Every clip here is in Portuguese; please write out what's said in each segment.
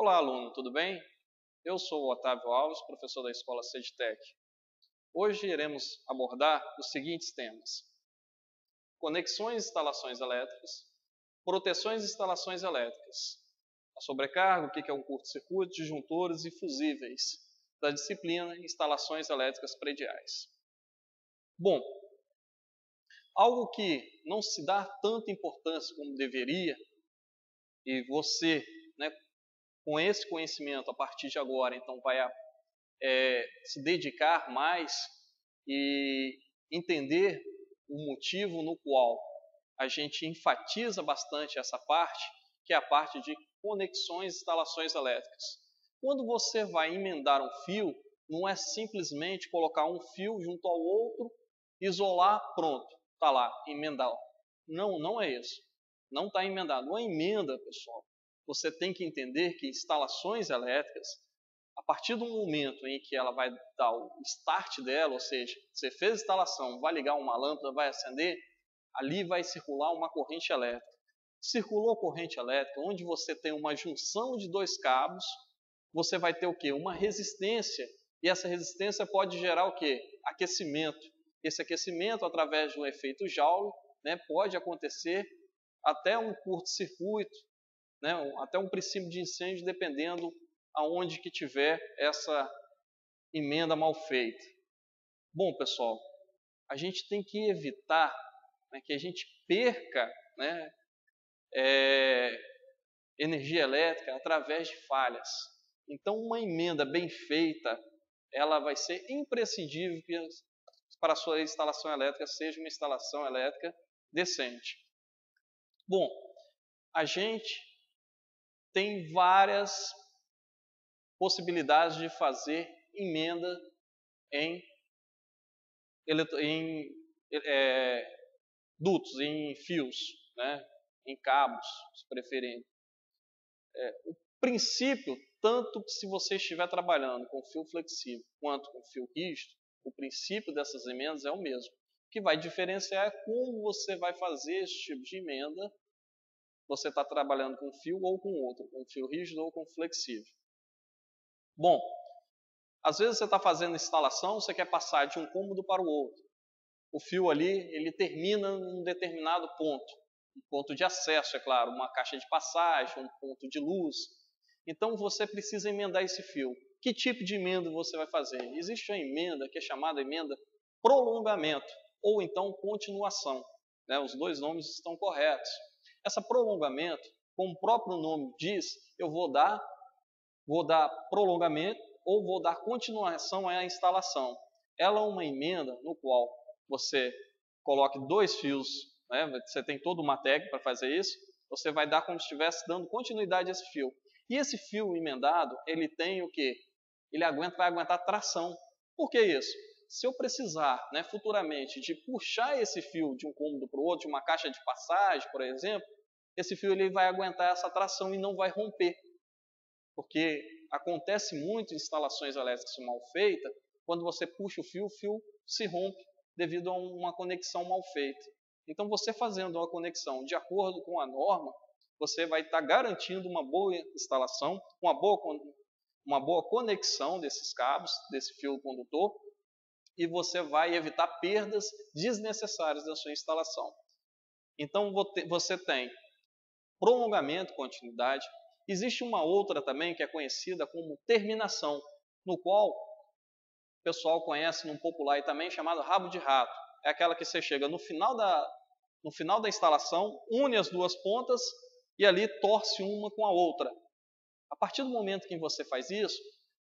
Olá, aluno, tudo bem? Eu sou o Otávio Alves, professor da Escola Cedtec. Hoje iremos abordar os seguintes temas: conexões e instalações elétricas, proteções e instalações elétricas, a sobrecarga, o que é um curto-circuito, disjuntores e fusíveis, da disciplina Instalações Elétricas Prediais. Bom, algo que não se dá tanta importância como deveria, e você, com esse conhecimento a partir de agora, então vai se dedicar mais e entender o motivo no qual a gente enfatiza bastante essa parte, que é a parte de conexões e instalações elétricas. Quando você vai emendar um fio, não é simplesmente colocar um fio junto ao outro, isolar, pronto, está lá, emendar. Não, não é isso. Não está emendado. Uma emenda, pessoal, você tem que entender que instalações elétricas, a partir do momento em que ela vai dar o start dela, ou seja, você fez a instalação, vai ligar uma lâmpada, vai acender, ali vai circular uma corrente elétrica. Circulou corrente elétrica, onde você tem uma junção de dois cabos, você vai ter o quê? Uma resistência, e essa resistência pode gerar o quê? Aquecimento. Esse aquecimento, através de um efeito Joule, pode acontecer até um curto-circuito, até um princípio de incêndio, dependendo aonde que tiver essa emenda mal feita. Bom, pessoal, a gente tem que evitar que a gente perca energia elétrica através de falhas. Então, uma emenda bem feita, ela vai ser imprescindível para a sua instalação elétrica seja uma instalação elétrica decente. Bom, a gente tem várias possibilidades de fazer emenda em dutos, em fios, em cabos, se preferirem. O princípio, tanto que se você estiver trabalhando com fio flexível quanto com fio rígido, o princípio dessas emendas é o mesmo. O que vai diferenciar é como você vai fazer esse tipo de emenda. Você está trabalhando com fio ou com outro, com fio rígido ou com flexível. Bom, às vezes você está fazendo instalação, você quer passar de um cômodo para o outro. O fio ali, ele termina em um determinado ponto. Um ponto de acesso, é claro, uma caixa de passagem, um ponto de luz. Então você precisa emendar esse fio. Que tipo de emenda você vai fazer? Existe uma emenda que é chamada emenda prolongamento, ou então continuação. Os dois nomes estão corretos. Essa prolongamento, como o próprio nome diz, eu vou dar prolongamento ou vou dar continuação à instalação. Ela é uma emenda no qual você coloque dois fios, você tem toda uma técnica para fazer isso, você vai dar como se estivesse dando continuidade a esse fio. E esse fio emendado, ele tem o quê? Ele vai aguentar tração. Por que isso? Se eu precisar, futuramente, de puxar esse fio de um cômodo para o outro, de uma caixa de passagem, por exemplo, esse fio ele vai aguentar essa tração e não vai romper. Porque acontece muito em instalações elétricas mal feitas, quando você puxa o fio se rompe devido a uma conexão mal feita. Então, você fazendo uma conexão de acordo com a norma, você vai estar garantindo uma boa instalação, uma boa conexão desses cabos, desse fio condutor, e você vai evitar perdas desnecessárias da sua instalação. Então, você tem prolongamento, continuidade. Existe uma outra também que é conhecida como terminação, no qual o pessoal conhece num popular e também chamado rabo de rato. É aquela que você chega no final da instalação, une as duas pontas e ali torce uma com a outra. A partir do momento que você faz isso,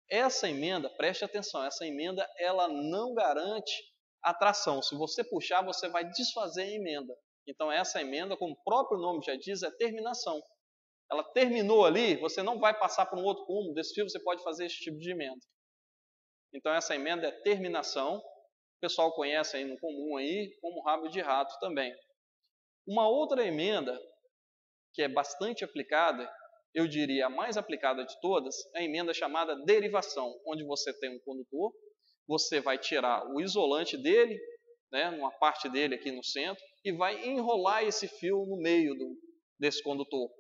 essa emenda, preste atenção, essa emenda ela não garante a tração. Se você puxar, você vai desfazer a emenda. Então essa emenda, como o próprio nome já diz, é terminação. Ela terminou ali, você não vai passar para um outro cômodo desse fio, você pode fazer esse tipo de emenda. Então essa emenda é terminação. O pessoal conhece aí no comum aí como rabo de rato também. Uma outra emenda que é bastante aplicada, eu diria a mais aplicada de todas, é a emenda chamada derivação, onde você tem um condutor, você vai tirar o isolante dele, numa parte dele aqui no centro, e vai enrolar esse fio no meio desse condutor.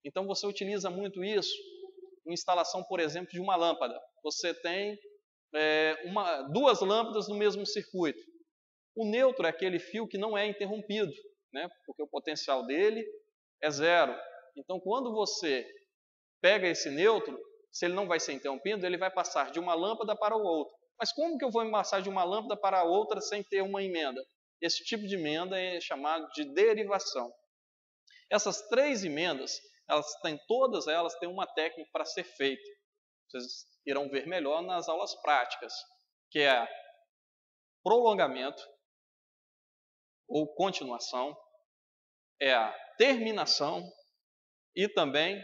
Então você utiliza muito isso uma instalação, por exemplo, de uma lâmpada. Você tem duas lâmpadas no mesmo circuito. O neutro é aquele fio que não é interrompido, né? Porque o potencial dele é zero. Então, quando você pega esse neutro, se ele não vai ser interrompido, ele vai passar de uma lâmpada para a outra. Mas como que eu vou passar de uma lâmpada para a outra sem ter uma emenda? Esse tipo de emenda é chamado de derivação. Essas três emendas, todas elas têm uma técnica para ser feita. Vocês irão ver melhor nas aulas práticas, que é prolongamento ou continuação, é a terminação e também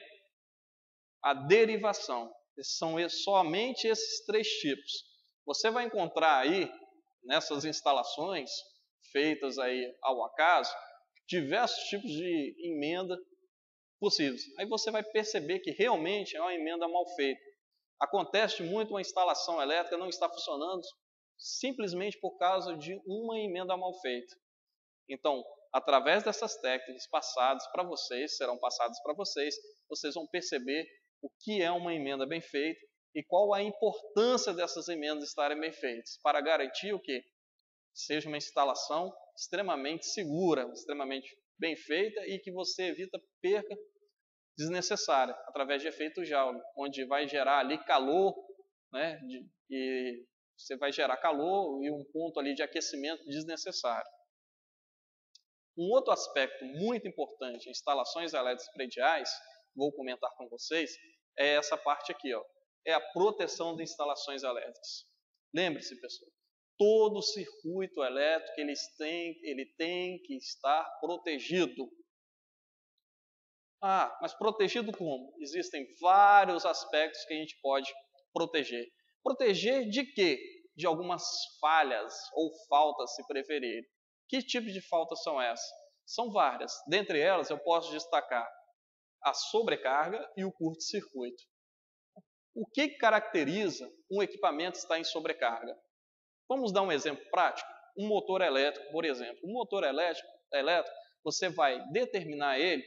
a derivação. São somente esses três tipos. Você vai encontrar aí, nessas instalações feitas aí ao acaso, diversos tipos de emenda possíveis. Aí você vai perceber que realmente é uma emenda mal feita. Acontece muito uma instalação elétrica não estar funcionando simplesmente por causa de uma emenda mal feita. Então, através dessas técnicas serão passadas para vocês, vocês vão perceber o que é uma emenda bem feita e qual a importância dessas emendas estarem bem feitas, para garantir o quê? Seja uma instalação extremamente segura, extremamente bem feita e que você evita perca desnecessária, através de efeito Joule, onde vai gerar ali calor, né, e você vai gerar calor e um ponto ali de aquecimento desnecessário. Um outro aspecto muito importante em instalações elétricas prediais, vou comentar com vocês, é essa parte aqui, ó, é a proteção de instalações elétricas. Lembre-se, pessoal, todo circuito elétrico ele tem que estar protegido. Ah, mas protegido como? Existem vários aspectos que a gente pode proteger. Proteger de quê? De algumas falhas ou faltas, se preferir. Que tipo de faltas são essas? São várias. Dentre elas, eu posso destacar a sobrecarga e o curto-circuito. O que caracteriza um equipamento estar em sobrecarga? Vamos dar um exemplo prático. Um motor elétrico, por exemplo. Um motor elétrico, você vai determinar ele,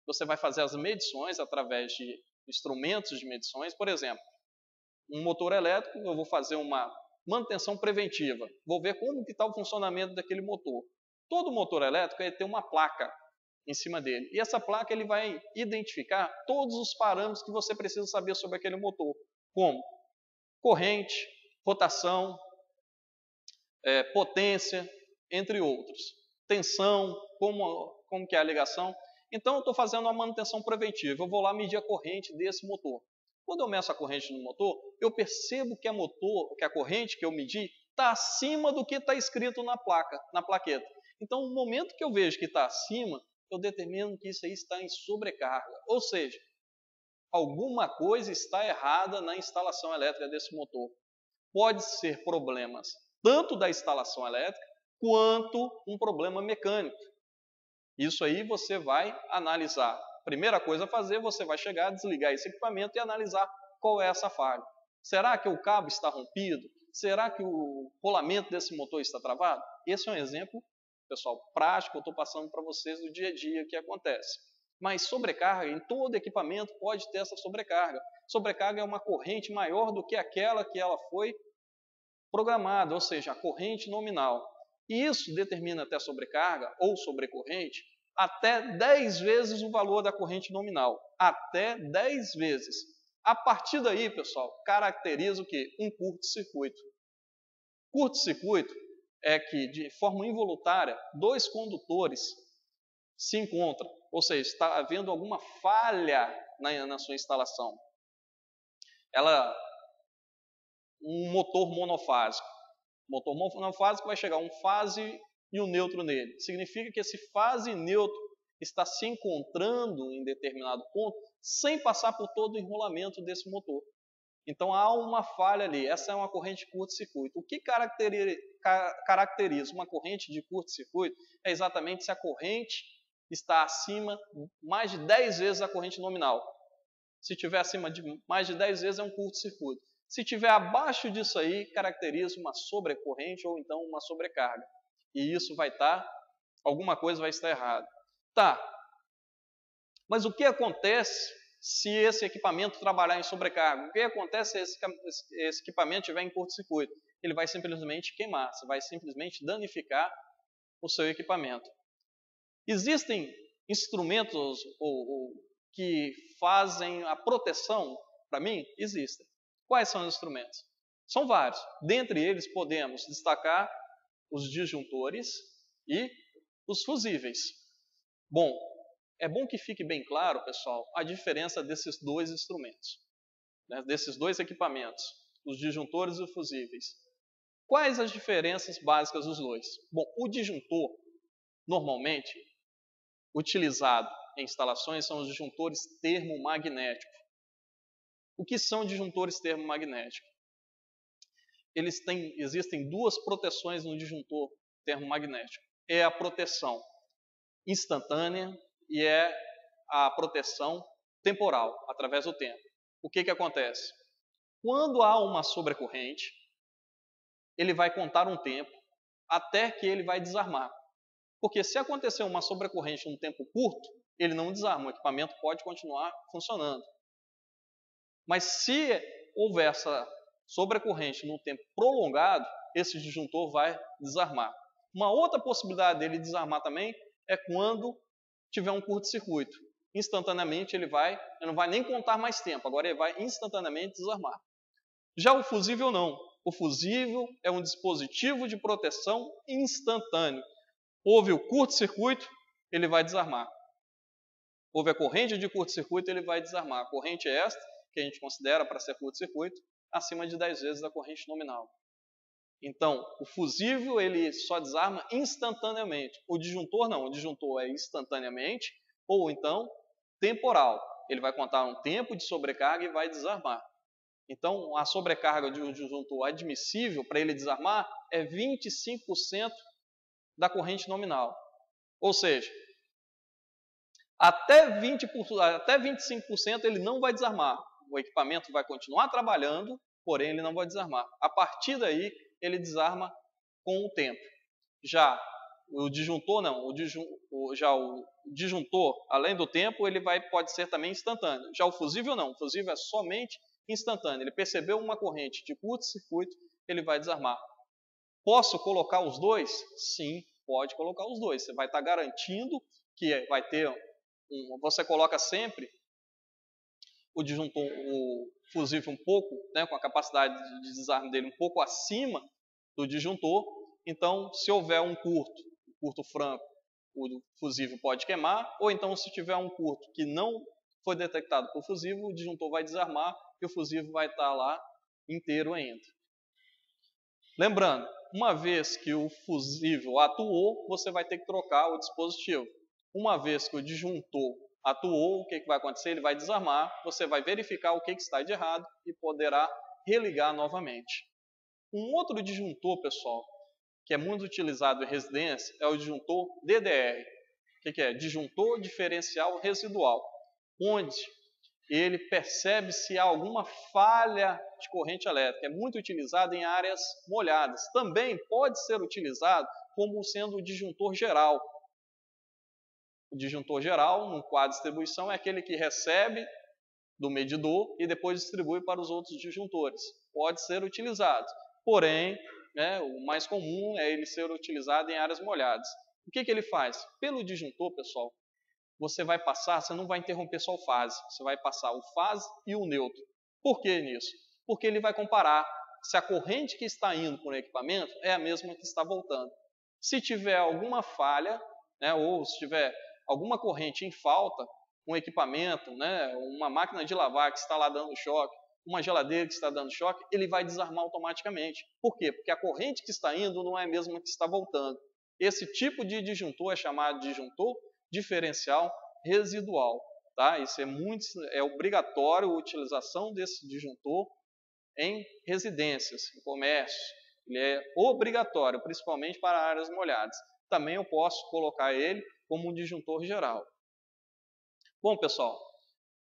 você vai fazer as medições através de instrumentos de medições. Por exemplo, um motor elétrico, eu vou fazer uma manutenção preventiva. Vou ver como que está o funcionamento daquele motor. Todo motor elétrico ele tem uma placa em cima dele. E essa placa ele vai identificar todos os parâmetros que você precisa saber sobre aquele motor. Como corrente, rotação, potência, entre outros. Tensão, como que é a ligação. Então, eu estou fazendo uma manutenção preventiva. Eu vou lá medir a corrente desse motor. Quando eu meço a corrente no motor, eu percebo que a corrente que eu medi está acima do que está escrito na plaqueta. Então, no momento que eu vejo que está acima, eu determino que isso aí está em sobrecarga. Ou seja, alguma coisa está errada na instalação elétrica desse motor. Pode ser problemas tanto da instalação elétrica, quanto um problema mecânico. Isso aí você vai analisar. Primeira coisa a fazer, você vai chegar, desligar esse equipamento e analisar qual é essa falha. Será que o cabo está rompido? Será que o rolamento desse motor está travado? Esse é um exemplo, pessoal, prático que eu estou passando para vocês do dia a dia que acontece. Mas sobrecarga, em todo equipamento pode ter essa sobrecarga. Sobrecarga é uma corrente maior do que aquela que ela foi programada, ou seja, a corrente nominal. E isso determina até sobrecarga ou sobrecorrente até 10 vezes o valor da corrente nominal. Até 10 vezes. A partir daí, pessoal, caracteriza o quê? Um curto-circuito. Curto-circuito é que, de forma involuntária, dois condutores se encontram, ou seja, está havendo alguma falha na sua instalação. Um motor monofásico. O motor monofásico vai chegar um fase e um neutro nele. Significa que esse fase e neutro está se encontrando em determinado ponto sem passar por todo o enrolamento desse motor. Então há uma falha ali. Essa é uma corrente de curto-circuito. O que caracteriza uma corrente de curto-circuito é exatamente se a corrente está acima mais de 10 vezes a corrente nominal. Se estiver acima de mais de 10 vezes é um curto-circuito. Se estiver abaixo disso aí, caracteriza uma sobrecorrente ou então uma sobrecarga. E isso alguma coisa vai estar errada. Tá, mas o que acontece se esse equipamento trabalhar em sobrecarga, o que acontece se esse equipamento estiver em curto-circuito? Ele vai simplesmente queimar, você vai simplesmente danificar o seu equipamento. Existem instrumentos que fazem a proteção para mim? Existem. Quais são os instrumentos? São vários. Dentre eles podemos destacar os disjuntores e os fusíveis. Bom, é bom que fique bem claro, pessoal, a diferença desses dois instrumentos, né, desses dois equipamentos, os disjuntores e os fusíveis. Quais as diferenças básicas dos dois? Bom, o disjuntor, normalmente, utilizado em instalações são os disjuntores termomagnéticos. O que são disjuntores termomagnéticos? Existem duas proteções no disjuntor termomagnético. É a proteção instantânea e é a proteção temporal, através do tempo. O que acontece? Quando há uma sobrecorrente, ele vai contar um tempo até que ele vai desarmar. Porque se acontecer uma sobrecorrente num tempo curto, ele não desarma, o equipamento pode continuar funcionando. Mas se houver essa sobrecorrente num tempo prolongado, esse disjuntor vai desarmar. Uma outra possibilidade dele desarmar também é quando tiver um curto-circuito. Instantaneamente ele não vai nem contar mais tempo, agora ele vai instantaneamente desarmar. Já o fusível não. O fusível é um dispositivo de proteção instantâneo. Houve o curto-circuito, ele vai desarmar. Houve a corrente de curto-circuito, ele vai desarmar. A corrente é esta, que a gente considera para ser curto-circuito, acima de 10 vezes a corrente nominal. Então, o fusível ele só desarma instantaneamente. O disjuntor não. O disjuntor é instantaneamente ou então temporal. Ele vai contar um tempo de sobrecarga e vai desarmar. Então, a sobrecarga de um disjuntor admissível para ele desarmar é 25% da corrente nominal. Ou seja, até 25% ele não vai desarmar. O equipamento vai continuar trabalhando, porém ele não vai desarmar. A partir daí, ele desarma com o tempo. Já o disjuntor não. O disjuntor, além do tempo, ele pode ser também instantâneo. Já o fusível não. O fusível é somente instantâneo. Ele percebeu uma corrente de curto-circuito, ele vai desarmar. Posso colocar os dois? Sim, pode colocar os dois. Você vai estar garantindo que vai ter você coloca sempre o disjuntor, o fusível um pouco, né, com a capacidade de desarme dele um pouco acima do disjuntor. Então, se houver um curto franco, o fusível pode queimar, ou então se tiver um curto que não foi detectado por fusível, o disjuntor vai desarmar e o fusível vai estar lá inteiro ainda. Lembrando, uma vez que o fusível atuou, você vai ter que trocar o dispositivo. Uma vez que o disjuntor atuou, o que vai acontecer? Ele vai desarmar, você vai verificar o que está de errado e poderá religar novamente. Um outro disjuntor, pessoal, que é muito utilizado em residência, é o disjuntor DDR. O que é? Disjuntor diferencial residual, onde ele percebe se há alguma falha de corrente elétrica. É muito utilizado em áreas molhadas. Também pode ser utilizado como sendo o disjuntor geral. O disjuntor geral, num quadro de distribuição, é aquele que recebe do medidor e depois distribui para os outros disjuntores. Pode ser utilizado. Porém, o mais comum é ele ser utilizado em áreas molhadas. O que ele faz? Pelo disjuntor, pessoal, você não vai interromper só o fase, você vai passar o fase e o neutro. Por que nisso? Porque ele vai comparar se a corrente que está indo para o equipamento é a mesma que está voltando. Se tiver alguma falha, ou se tiver alguma corrente em falta, um equipamento, uma máquina de lavar que está lá dando choque, uma geladeira que está dando choque, ele vai desarmar automaticamente. Por quê? Porque a corrente que está indo não é a mesma que está voltando. Esse tipo de disjuntor é chamado de disjuntor diferencial residual. Tá? Isso é obrigatório a utilização desse disjuntor em residências, em comércio. Ele é obrigatório, principalmente para áreas molhadas. Também eu posso colocar ele como um disjuntor geral. Bom, pessoal,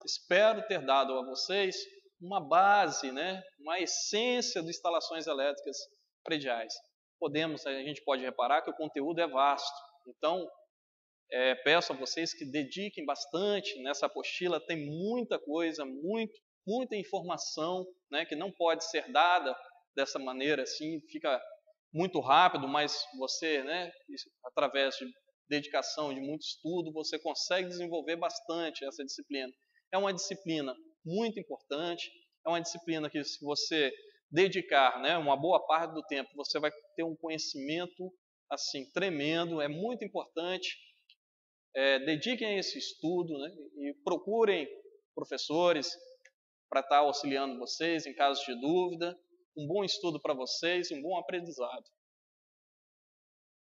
espero ter dado a vocês uma base, uma essência de instalações elétricas prediais. A gente pode reparar que o conteúdo é vasto. Então, peço a vocês que dediquem bastante nessa apostila. Tem muita coisa, muita informação, né, que não pode ser dada dessa maneira assim, fica muito rápido, mas você, né, através de dedicação, de muito estudo, você consegue desenvolver bastante essa disciplina. É uma disciplina muito importante, é uma disciplina que, se você dedicar, né, uma boa parte do tempo, você vai ter um conhecimento assim tremendo, é muito importante. Dediquem a esse estudo, né, e procurem professores para estar auxiliando vocês em casos de dúvida. Um bom estudo para vocês e um bom aprendizado.